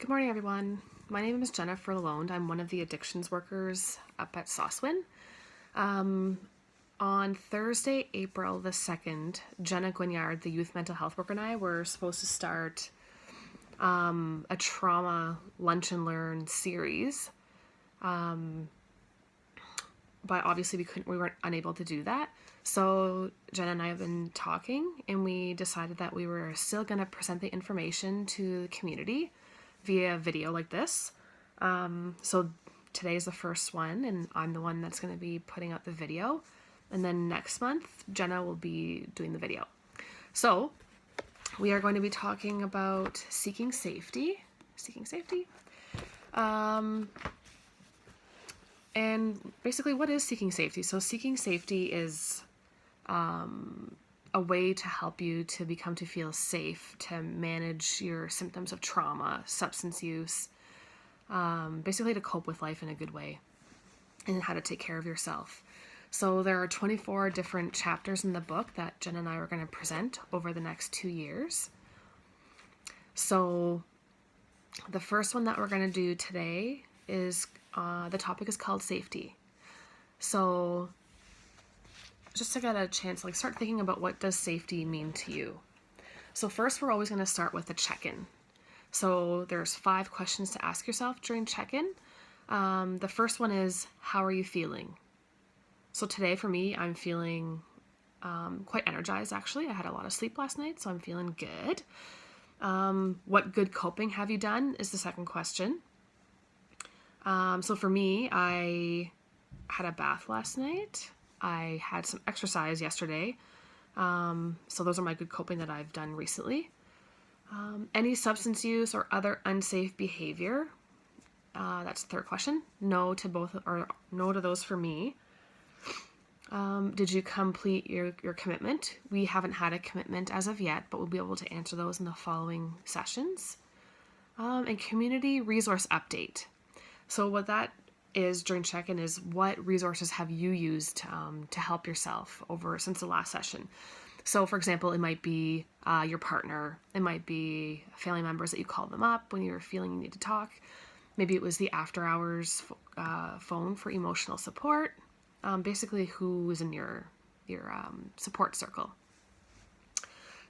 Good morning, everyone. My name is Jennifer Lalonde. I'm one of the addictions workers up at Soswin. On Thursday, April the 2nd, Jenna Guignard, the youth mental health worker, and I were supposed to start a trauma lunch and learn series. But obviously we weren't unable to do that. So Jenna and I have been talking, and we decided that we were still going to present the information to the community via video like this. So today is the first one, and I'm the one that's going to be putting out the video. And then next month, Jenna will be doing the video. So we are going to be talking about seeking safety. And basically, what is seeking safety? So seeking safety is a way to help you to feel safe, to manage your symptoms of trauma, substance use, basically to cope with life in a good way, and how to take care of yourself. So there are 24 different chapters in the book that Jen and I are going to present over the next 2 years. So the first one that we're going to do today is, the topic is called safety. So just to get a chance, start thinking about, what does safety mean to you? So first, we're always going to start with a check-in. So there's 5 questions to ask yourself during check-in. The first one is, how are you feeling? So today for me, I'm feeling quite energized, actually. I had a lot of sleep last night, so I'm feeling good. What good coping have you done is the second question. So for me, I had a bath last night. I had some exercise yesterday. So those are my good coping that I've done recently. Any substance use or other unsafe behavior? That's the third question. No to both, or no to those for me. Did you complete your commitment? We haven't had a commitment as of yet, but we'll be able to answer those in the following sessions. And community resource update. So what that is during check-in is, what resources have you used to help yourself since the last session? So for example, it might be your partner. It might be family members that you called them up when you were feeling you need to talk. Maybe it was the after hours phone for emotional support. Basically, who is in your support circle.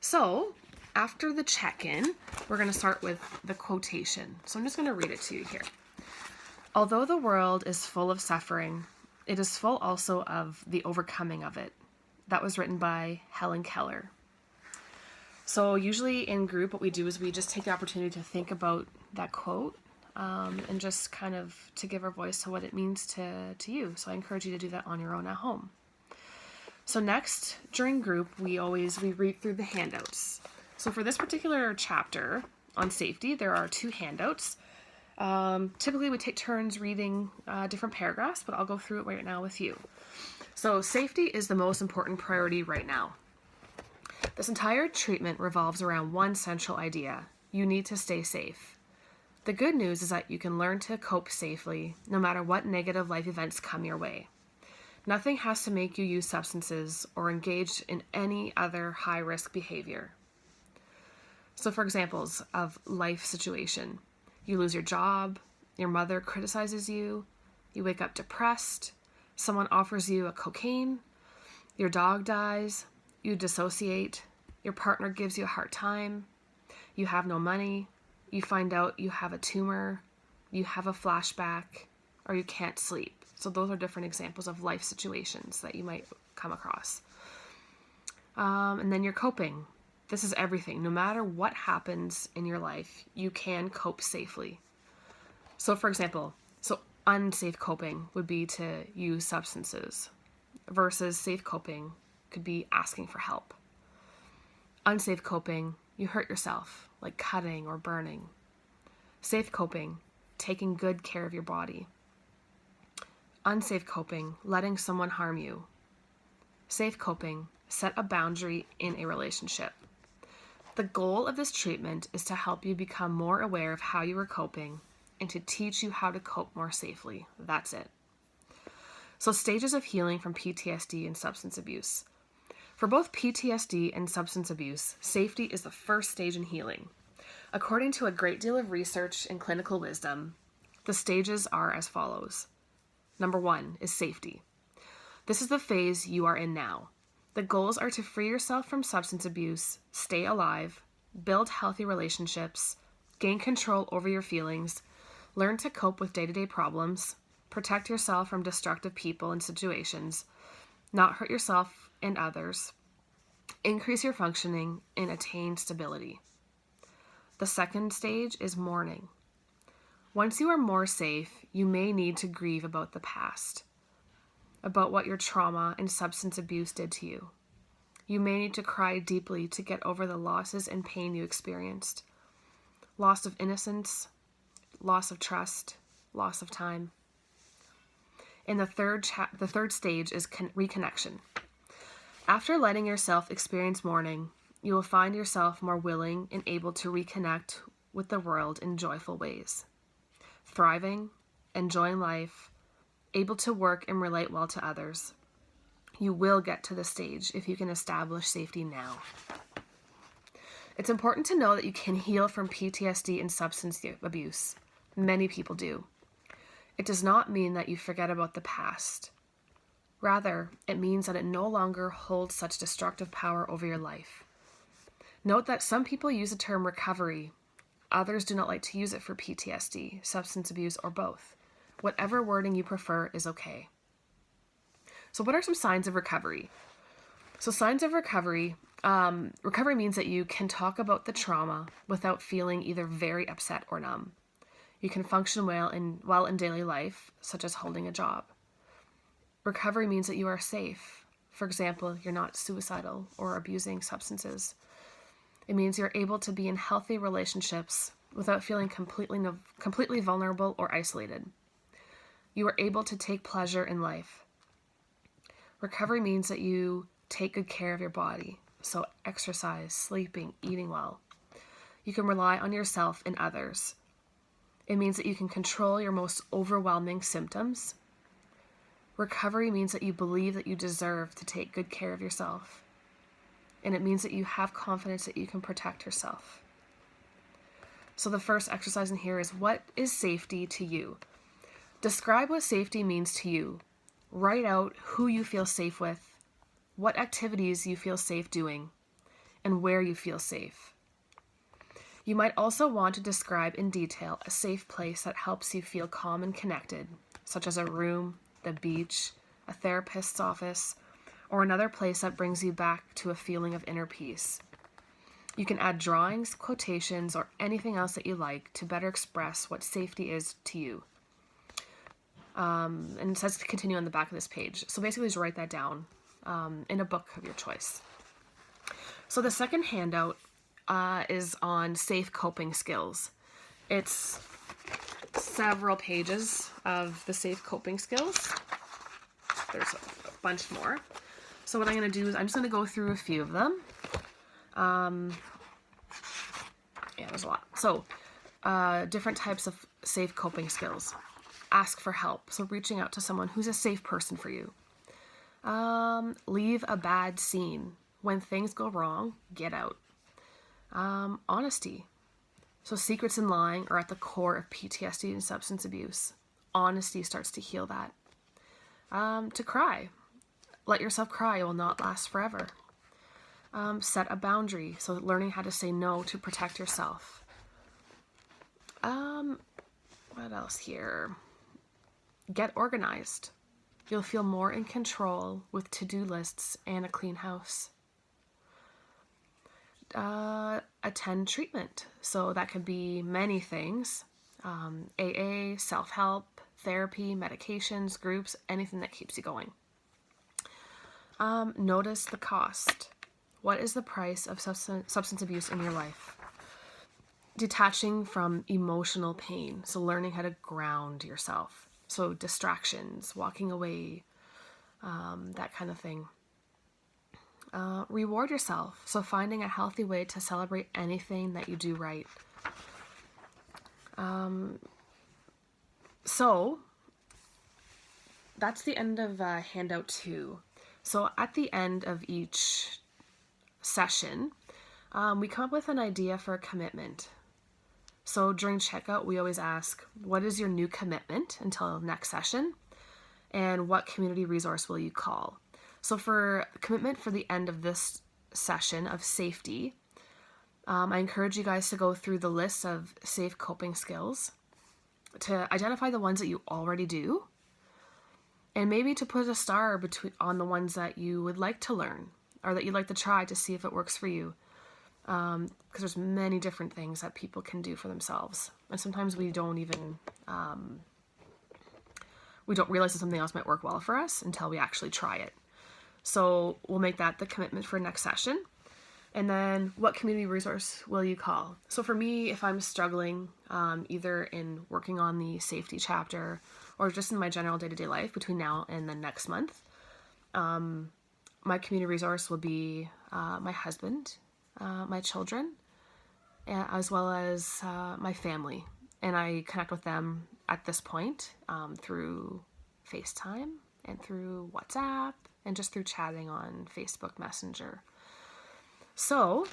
So after the check-in, we're going to start with the quotation. So I'm just going to read it to you here. Although the world is full of suffering, it is full also of the overcoming of it. That was written by Helen Keller. So usually in group, what we do is we just take the opportunity to think about that quote, and just kind of to give our voice to what it means to you. So I encourage you to do that on your own at home. So next, during group, we read through the handouts. So for this particular chapter on safety, there are 2 handouts. Typically we take turns reading different paragraphs, but I'll go through it right now with you. So safety is the most important priority right now. This entire treatment revolves around one central idea. You need to stay safe. The good news is that you can learn to cope safely no matter what negative life events come your way. Nothing has to make you use substances or engage in any other high-risk behavior. So for examples of life situation, you lose your job, your mother criticizes you, you wake up depressed, someone offers you a cocaine, your dog dies, you dissociate, your partner gives you a hard time, you have no money, you find out you have a tumor, you have a flashback, or you can't sleep. So those are different examples of life situations that you might come across. And then you're coping. This is everything. No matter what happens in your life, you can cope safely. So for example, unsafe coping would be to use substances, versus safe coping could be asking for help. Unsafe coping, you hurt yourself, like cutting or burning. Safe coping, taking good care of your body. Unsafe coping, letting someone harm you. Safe coping, set a boundary in a relationship. The goal of this treatment is to help you become more aware of how you are coping and to teach you how to cope more safely. That's it. So stages of healing from PTSD and substance abuse. For both PTSD and substance abuse, safety is the first stage in healing. According to a great deal of research and clinical wisdom, the stages are as follows. Number 1 is safety. This is the phase you are in now. The goals are to free yourself from substance abuse, stay alive, build healthy relationships, gain control over your feelings, learn to cope with day-to-day problems, protect yourself from destructive people and situations, not hurt yourself and others, increase your functioning, and attain stability. The second stage is mourning. Once you are more safe, you may need to grieve about the past, about what your trauma and substance abuse did to you. You may need to cry deeply to get over the losses and pain you experienced. Loss of innocence, loss of trust, loss of time. And the third stage is reconnection. After letting yourself experience mourning, you will find yourself more willing and able to reconnect with the world in joyful ways. Thriving, enjoying life, able to work and relate well to others. You will get to this stage if you can establish safety now. It's important to know that you can heal from PTSD and substance abuse. Many people do. It does not mean that you forget about the past. Rather, it means that it no longer holds such destructive power over your life. Note that some people use the term recovery. Others do not like to use it for PTSD, substance abuse, or both. Whatever wording you prefer is okay. So what are some signs of recovery? So signs of recovery, recovery means that you can talk about the trauma without feeling either very upset or numb. You can function well in daily life, such as holding a job. Recovery means that you are safe. For example, you're not suicidal or abusing substances. It means you're able to be in healthy relationships without feeling completely vulnerable or isolated. You are able to take pleasure in life. Recovery means that you take good care of your body, so exercise, sleeping, eating well. You can rely on yourself and others. It means that you can control your most overwhelming symptoms. Recovery means that you believe that you deserve to take good care of yourself. And it means that you have confidence that you can protect yourself. So the first exercise in here is, what is safety to you? Describe what safety means to you. Write out who you feel safe with, what activities you feel safe doing, and where you feel safe. You might also want to describe in detail a safe place that helps you feel calm and connected, such as a room, the beach, a therapist's office, or another place that brings you back to a feeling of inner peace. You can add drawings, quotations, or anything else that you like to better express what safety is to you. And it says to continue on the back of this page. So basically just write that down in a book of your choice. So the second handout is on safe coping skills. It's several pages of the safe coping skills. There's a bunch more. So what I'm going to do is I'm just going to go through a few of them. Yeah, there's a lot. So different types of safe coping skills. Ask for help. So reaching out to someone who's a safe person for you. Leave a bad scene. When things go wrong, get out. Honesty. So secrets and lying are at the core of PTSD and substance abuse. Honesty starts to heal that. To cry. Let yourself cry. It will not last forever. Set a boundary. So learning how to say no to protect yourself. What else here? Get organized. You'll feel more in control with to-do lists and a clean house. Attend treatment. So that could be many things. AA, self-help, therapy, medications, groups, anything that keeps you going. Notice the cost. What is the price of substance abuse in your life? Detaching from emotional pain. So learning how to ground yourself. So distractions, walking away, that kind of thing. Reward yourself. So finding a healthy way to celebrate anything that you do right. So that's the end of handout 2. So at the end of each session, we come up with an idea for a commitment. So during checkout, we always ask, what is your new commitment until next session? And what community resource will you call? So for commitment for the end of this session of safety, I encourage you guys to go through the list of safe coping skills, to identify the ones that you already do, and maybe to put a star on the ones that you would like to learn or that you'd like to try to see if it works for you. Because there's many different things that people can do for themselves. And sometimes we don't even, we don't realize that something else might work well for us until we actually try it. So we'll make that the commitment for next session. And then what community resource will you call? So for me, if I'm struggling, either in working on the safety chapter or just in my general day-to-day life between now and the next month, my community resource will be my husband, my children, as well as my family. And I connect with them at this point through FaceTime and through WhatsApp and just through chatting on Facebook Messenger. So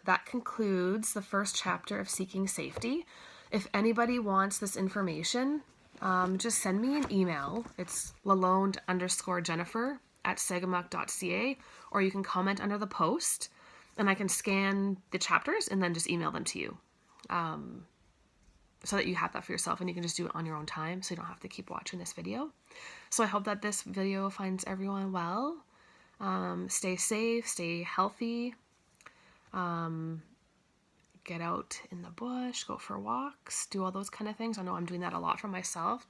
that concludes the first chapter of Seeking Safety. If anybody wants this information, just send me an email. It's lalonde_Jennifer@sagamuck.ca, or you can comment under the post and I can scan the chapters and then just email them to you, so that you have that for yourself and you can just do it on your own time so you don't have to keep watching this video. So I hope that this video finds everyone well. Stay safe, stay healthy, get out in the bush, go for walks, do all those kind of things. I know I'm doing that a lot for myself,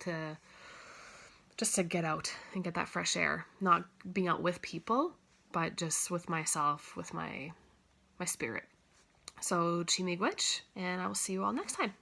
just to get out and get that fresh air, not being out with people, but just with myself, with my spirit. So, Chi Miigwech, and I will see you all next time.